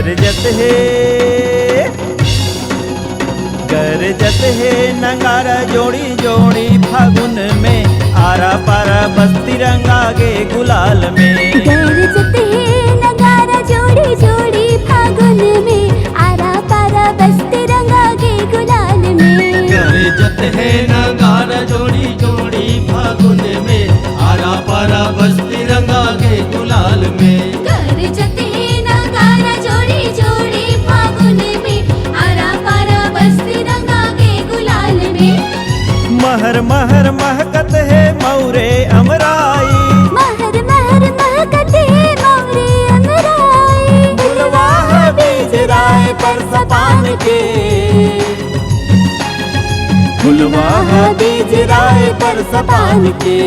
गरजत है नगारा जोड़ी जोड़ी फागुन में, आरा पारा बस्ती रंगा गे गुलाल में। गरजत है नगारा जोड़ी जोड़ी फागुन में, आरा पारा बस्ती रंगा गे गुलाल में। गरजत है नगारा जोड़ी जोड़ी फागुन में, आरा पारा बस्ती रंगा गे गुलाल में। गरजत है नगारा जोड़ी जोड़ी फागुन में, आरा पारा बस्ती रंगा गे गुलाल में। महर महर महकत है मौरे अमराई, महर महर महकत है मौरे अमराई। गुलवाह बीज राय पर सपान के, गुलवाह बीज राय पर सपान के।